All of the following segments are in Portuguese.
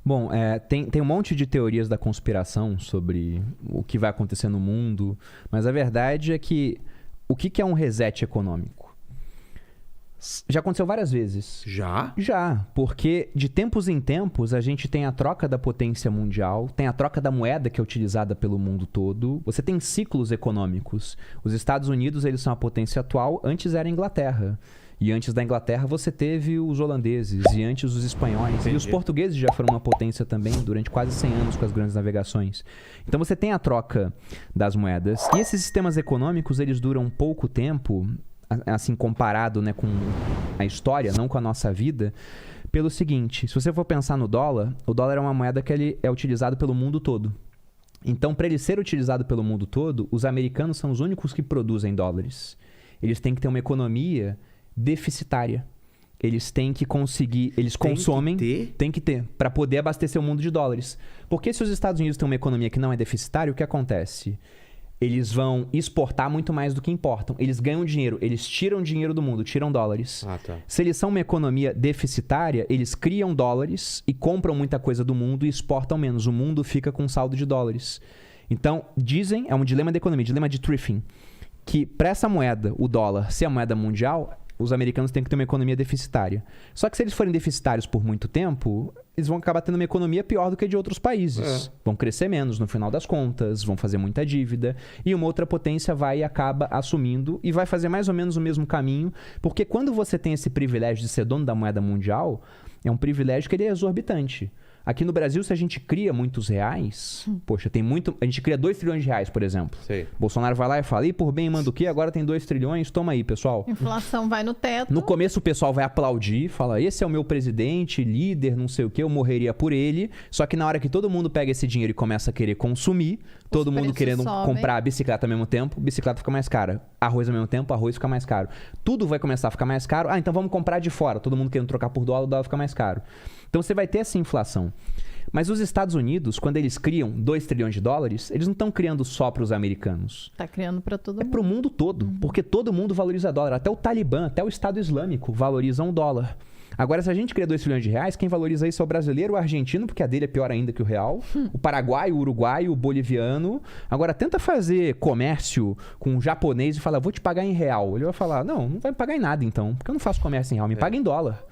Bom, tem um monte de teorias da conspiração sobre o que vai acontecer no mundo, mas a verdade é que o que é um reset econômico? Já aconteceu várias vezes. Já? Já, porque de tempos em tempos a gente tem a troca da potência mundial, tem a troca da moeda que é utilizada pelo mundo todo. Você tem ciclos econômicos. Os Estados Unidos, eles são a potência atual, antes era a Inglaterra. E antes da Inglaterra você teve os holandeses, e antes os espanhóis. Entendi. E os portugueses já foram uma potência também durante quase 100 anos com as grandes navegações. Então você tem a troca das moedas. E esses sistemas econômicos, eles duram pouco tempo, assim, comparado, né, com a história, não com a nossa vida, pelo seguinte: se você for pensar no dólar, o dólar é uma moeda que ele é utilizado pelo mundo todo. Então, para ele ser utilizado pelo mundo todo, os americanos são os únicos que produzem dólares. Eles têm que ter uma economia deficitária. Eles têm que conseguir, eles consomem, tem que ter, para poder abastecer o mundo de dólares. Porque se os Estados Unidos têm uma economia que não é deficitária, o que acontece? Eles vão exportar muito mais do que importam. Eles ganham dinheiro, eles tiram dinheiro do mundo, tiram dólares. Tá. Se eles são uma economia deficitária, eles criam dólares e compram muita coisa do mundo e exportam menos. O mundo fica com saldo de dólares. Então, dizem, é um dilema da economia, dilema de Triffin, que para essa moeda, o dólar, ser a moeda mundial, os americanos têm que ter uma economia deficitária. Só que se eles forem deficitários por muito tempo, eles vão acabar tendo uma economia pior do que a de outros países. Vão crescer menos no final das contas, vão fazer muita dívida, e uma outra potência vai e acaba assumindo e vai fazer mais ou menos o mesmo caminho, porque quando você tem esse privilégio de ser dono da moeda mundial, é um privilégio que ele é exorbitante. Aqui no Brasil, se a gente cria muitos reais, poxa, tem muito... A gente cria 2 trilhões de reais, por exemplo. Sei. Bolsonaro vai lá e fala, e por bem manda o quê? Agora tem 2 trilhões, toma aí, pessoal. Inflação vai no teto. No começo o pessoal vai aplaudir, fala, esse é o meu presidente, líder, não sei o quê, eu morreria por ele. Só que na hora que todo mundo pega esse dinheiro e começa a querer consumir, todo mundo querendo comprar bicicleta ao mesmo tempo, bicicleta fica mais cara. Arroz ao mesmo tempo, arroz fica mais caro. Tudo vai começar a ficar mais caro. Ah, então vamos comprar de fora. Todo mundo querendo trocar por dólar, o dólar fica mais caro. Então você vai ter essa inflação. Mas os Estados Unidos, quando eles criam 2 trilhões de dólares, eles não estão criando só para os americanos. Está criando para todo mundo. É para o mundo todo, porque todo mundo valoriza dólar. Até o Talibã, até o Estado Islâmico valorizam o dólar. Agora, se a gente cria 2 trilhões de reais, quem valoriza isso é o brasileiro, o argentino, porque a dele é pior ainda que o real, o paraguaio, o uruguaio, o boliviano. Agora, tenta fazer comércio com um japonês e falar, vou te pagar em real. Ele vai falar, não vai me pagar em nada então, porque eu não faço comércio em real, me paga em dólar.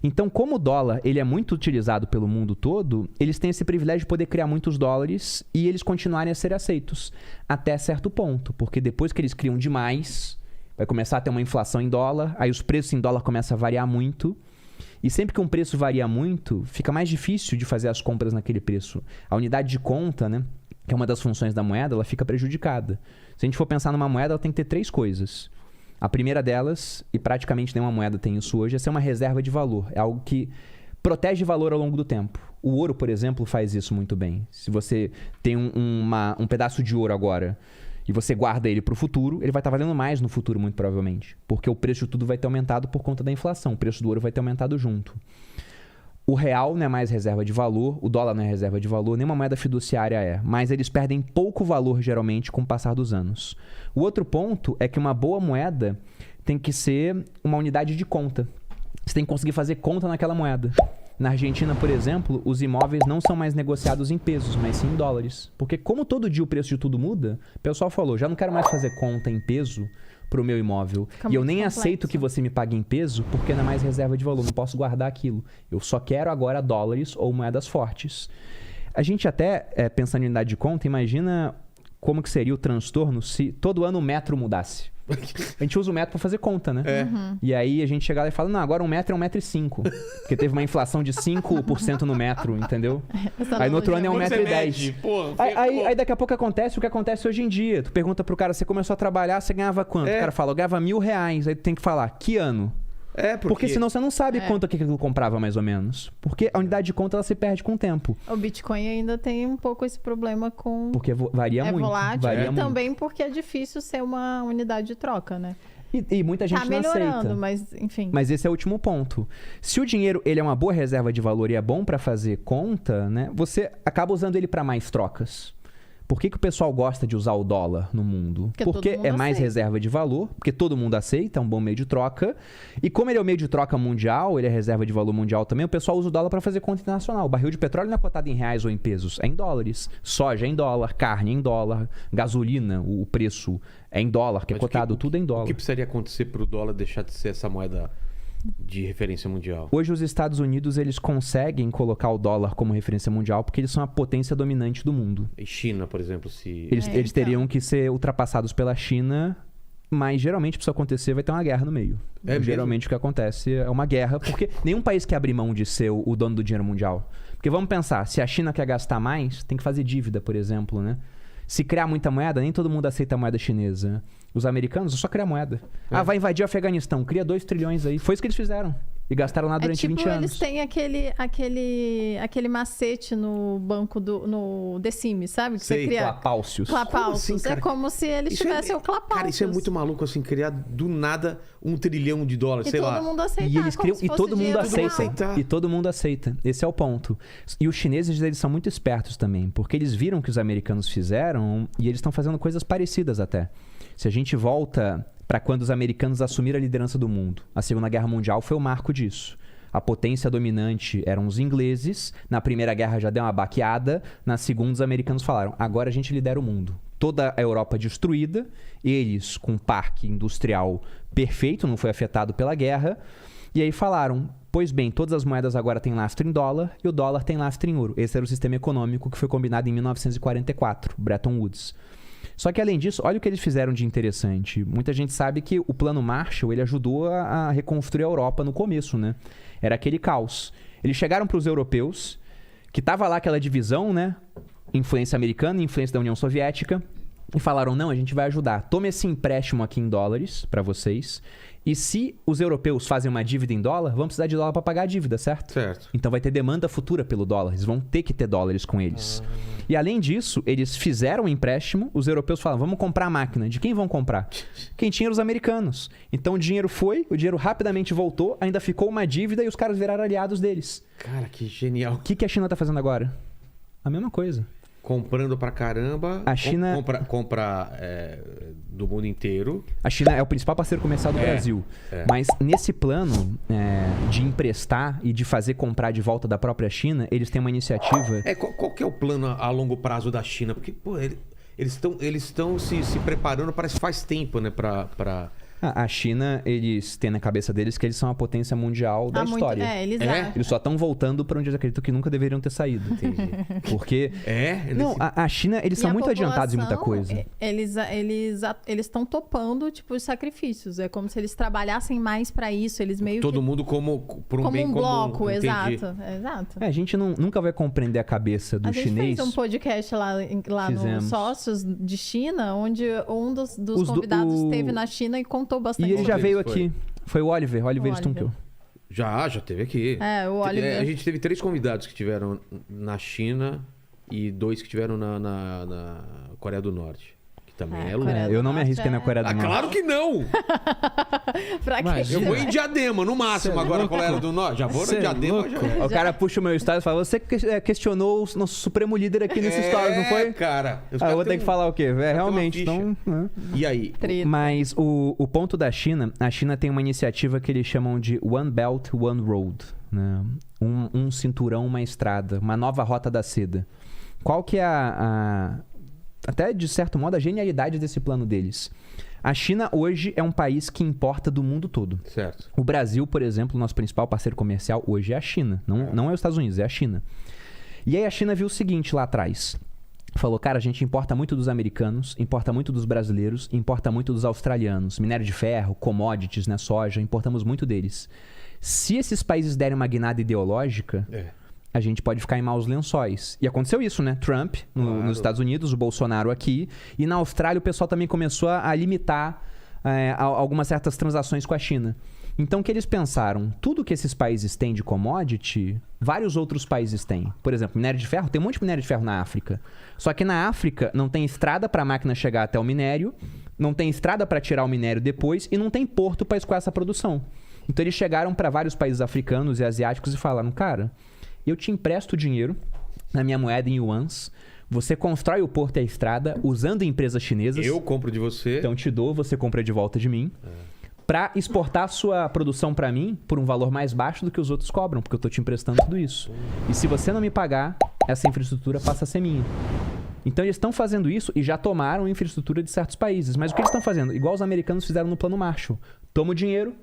Então, como o dólar ele é muito utilizado pelo mundo todo, eles têm esse privilégio de poder criar muitos dólares e eles continuarem a ser aceitos até certo ponto. Porque depois que eles criam demais, vai começar a ter uma inflação em dólar, aí os preços em dólar começam a variar muito. E sempre que um preço varia muito, fica mais difícil de fazer as compras naquele preço. A unidade de conta, né, que é uma das funções da moeda, ela fica prejudicada. Se a gente for pensar numa moeda, ela tem que ter 3 coisas. A primeira delas, e praticamente nenhuma moeda tem isso hoje, é ser uma reserva de valor. É algo que protege valor ao longo do tempo. O ouro, por exemplo, faz isso muito bem. Se você tem um pedaço de ouro agora e você guarda ele para o futuro, ele vai estar valendo mais no futuro, muito provavelmente. Porque o preço de tudo vai ter aumentado por conta da inflação. O preço do ouro vai ter aumentado junto. O real não é mais reserva de valor, o dólar não é reserva de valor, nenhuma moeda fiduciária é. Mas eles perdem pouco valor, geralmente, com o passar dos anos. O outro ponto é que uma boa moeda tem que ser uma unidade de conta. Você tem que conseguir fazer conta naquela moeda. Na Argentina, por exemplo, os imóveis não são mais negociados em pesos, mas sim em dólares. Porque como todo dia o preço de tudo muda, o pessoal falou, já não quero mais fazer conta em peso para o meu imóvel. E eu nem aceito que você me pague em peso, porque não é mais reserva de valor, não posso guardar aquilo. Eu só quero agora dólares ou moedas fortes. A gente até, pensando em unidade de conta, imagina como que seria o transtorno se todo ano o metro mudasse. A gente usa o metro para fazer conta, né? E aí a gente chega lá e fala, não, agora 1 metro é 1,05 m. Porque teve uma inflação de 5% no metro, entendeu? Aí no outro ano é 1,10 m. Aí daqui a pouco acontece o que acontece hoje em dia. Tu pergunta pro cara, você começou a trabalhar, você ganhava quanto? O cara fala, eu ganhava R$1.000. Aí tu tem que falar, que ano? Porque senão você não sabe quanto aquilo comprava, mais ou menos. Porque a unidade de conta ela se perde com o tempo. O Bitcoin ainda tem um pouco esse problema com... Porque varia muito. Volátil, varia e muito. também porque é difícil ser uma unidade de troca, né? E muita gente não aceita. Tá melhorando, mas enfim. Mas esse é o último ponto. Se o dinheiro ele é uma boa reserva de valor e é bom para fazer conta, né? Você acaba usando ele para mais trocas. Por que o pessoal gosta de usar o dólar no mundo? Porque Porque todo mundo é mais aceita. reserva de valor, porque todo mundo aceita, é um bom meio de troca. E como ele é o meio de troca mundial, ele é reserva de valor mundial também, o pessoal usa o dólar para fazer conta internacional. O barril de petróleo não é cotado em reais ou em pesos, é em dólares. Soja é em dólar, carne é em dólar, gasolina, o preço é em dólar, que é Mas cotado tudo em O dólar. que precisaria acontecer para o dólar deixar de ser essa moeda de referência mundial? Hoje os Estados Unidos eles conseguem colocar o dólar como referência mundial porque eles são a potência dominante do mundo. E China, por exemplo, se... Eles então. teriam que ser ultrapassados pela China, mas geralmente para isso acontecer vai ter uma guerra no meio. É mesmo? Geralmente o que acontece é uma guerra, porque nenhum país quer abrir mão de ser o dono do dinheiro mundial. Porque vamos pensar, se a China quer gastar mais, tem que fazer dívida, por exemplo, né? Se criar muita moeda, nem todo mundo aceita a moeda chinesa. Os americanos só criam moeda. Ah, vai invadir o Afeganistão, cria 2 trilhões aí. Foi isso que eles fizeram. E gastaram lá durante 20 anos. Eles têm aquele macete no banco no The Sims, sabe? Que Sei, você cria Clapaucios. clapaucios. Como assim, cara? É como se eles Isso tivessem o clapaucios. Cara, isso é muito maluco, assim, criar do nada $1 trilhão, E sei todo lá. mundo aceitar. E eles como criam, se e fosse todo mundo dinheiro aceita. real. aceitar. E todo mundo aceita. Esse é o ponto. E os chineses, eles são muito espertos também, porque eles viram o que os americanos fizeram e eles estão fazendo coisas parecidas até. Se a gente volta para quando os americanos assumiram a liderança do mundo, a Segunda Guerra Mundial foi o marco disso. A potência dominante eram os ingleses. Na Primeira Guerra já deu uma baqueada. Na Segunda, os americanos falaram: agora a gente lidera o mundo. Toda a Europa destruída. Eles com um parque industrial perfeito, não foi afetado pela guerra. E aí falaram: pois bem, todas as moedas agora têm lastro em dólar e o dólar tem lastro em ouro. Esse era o sistema econômico que foi combinado em 1944, Bretton Woods. Só que além disso, olha o que eles fizeram de interessante. Muita gente sabe que o Plano Marshall ele ajudou a reconstruir a Europa no começo, né? Era aquele caos. Eles chegaram para os europeus, que tava lá aquela divisão, né? Influência americana, influência da União Soviética, e falaram: não, a gente vai ajudar. Tome esse empréstimo aqui em dólares para vocês. E se os europeus fazem uma dívida em dólar, vão precisar de dólar para pagar a dívida, certo? Certo. Então vai ter demanda futura pelo dólar. Eles vão ter que ter dólares com eles. E além disso, eles fizeram um empréstimo. Os europeus falaram: vamos comprar a máquina. De quem vão comprar? Quem tinha era os americanos. Então o dinheiro foi, o dinheiro rapidamente voltou, ainda ficou uma dívida e os caras viraram aliados deles. Cara, que genial. O que a China tá fazendo agora? A mesma coisa. Comprando pra caramba. A China- Compra do mundo inteiro. A China é o principal parceiro comercial do Brasil. Mas nesse plano de emprestar e de fazer comprar de volta da própria China, eles têm uma iniciativa. Qual que é o plano a longo prazo da China? Porque, pô, eles estão se preparando, parece que faz tempo, né? A China, eles têm na cabeça deles que eles são a potência mundial da história. Eles É? acham. Eles só estão voltando para onde eles acreditam que nunca deveriam ter saído. Porque. Não, a China, eles E são a muito adiantados em muita população, coisa. Eles estão topando, tipo, os sacrifícios. É como se eles trabalhassem mais pra isso. Eles meio Todo que... mundo como por um como bem um comum. bloco, Entendi. exato. A gente nunca vai compreender a cabeça do A gente chinês. fez um podcast lá no Fizemos. Sócios de China, onde um dos Os do- convidados o- esteve na China e contou bastante. E ele já Qual veio deles foi? aqui. Foi o Oliver Oliver. Stunkel. Já teve aqui. O Oliver. A gente teve 3 convidados que tiveram na China e 2 que tiveram na Coreia do Norte. Que também é louco. Coreia do Eu não me Norte arrisco na Coreia do Ah, Norte. claro que não! Pra Mas que Eu você vou vai? em Diadema, no máximo, agora Coreia do Norte. Já vou Cê na é Diadema, louco. já. O cara puxa o meu story e fala: você questionou o nosso supremo líder aqui nesse story, não foi? Cara. Os Ah, eu caras vou ter têm que falar o quê? uma Realmente, ficha. então. Né? E aí? Treta. Mas o ponto da China, a China tem uma iniciativa que eles chamam de One Belt, One Road. Né? Um cinturão, uma estrada, uma nova rota da seda. Qual que é até de certo modo, a genialidade desse plano deles? A China hoje é um país que importa do mundo todo. Certo. O Brasil, por exemplo, nosso principal parceiro comercial hoje é a China. Não é os Estados Unidos, é a China. E aí a China viu o seguinte lá atrás. Falou: cara, a gente importa muito dos americanos, importa muito dos brasileiros, importa muito dos australianos. Minério de ferro, commodities, né, soja, importamos muito deles. Se esses países derem uma guinada ideológica, a gente pode ficar em maus lençóis. E aconteceu isso, né? Trump Claro. nos Estados Unidos, o Bolsonaro aqui. E na Austrália o pessoal também começou a limitar algumas certas transações com a China. Então o que eles pensaram? Tudo que esses países têm de commodity, vários outros países têm. Por exemplo, minério de ferro, tem um monte de minério de ferro na África. Só que na África não tem estrada para a máquina chegar até o minério, não tem estrada para tirar o minério depois e não tem porto para escoar essa produção. Então eles chegaram para vários países africanos e asiáticos e falaram: cara, eu te empresto dinheiro na minha moeda em yuans, Você constrói o porto e a estrada usando empresas chinesas. Eu compro de você. Então te dou, você compra de volta de mim. Pra exportar a sua produção pra mim por um valor mais baixo do que os outros cobram, porque eu tô te emprestando tudo isso. E se você não me pagar, essa infraestrutura passa a ser minha. Então eles estão fazendo isso e já tomaram infraestrutura de certos países. Mas o que eles estão fazendo? Igual os americanos fizeram no Plano Marshall. Toma o dinheiro,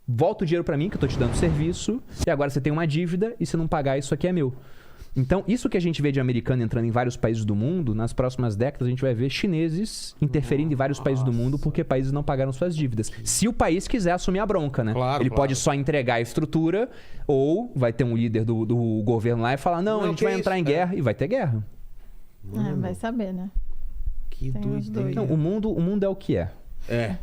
volta o dinheiro pra mim, que eu tô te dando serviço, e agora você tem uma dívida, e se não pagar, isso aqui é meu. Então, isso que a gente vê de americano entrando em vários países do mundo, nas próximas décadas a gente vai ver chineses interferindo em vários países do mundo porque países não pagaram suas dívidas. Se o país quiser assumir a bronca, né? Claro, Ele claro. pode só entregar a estrutura, ou vai ter um líder do governo lá e falar, não, a gente que vai isso? entrar em guerra, e vai ter guerra. Vai saber, né? Que Tem os dois. Não, o mundo é o que é. É.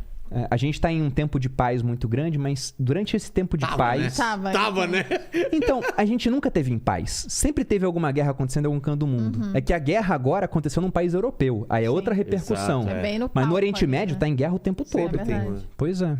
A gente tá em um tempo de paz muito grande, mas durante esse tempo de paz... Tava. Tava, né? Então, a gente nunca teve em paz. Sempre teve alguma guerra acontecendo em algum canto do mundo. É que a guerra agora aconteceu num país europeu. Aí é outra repercussão. Exato, É bem no Mas no palco Oriente ali, Médio né? tá em guerra o tempo Sim, é todo. verdade. Pois é.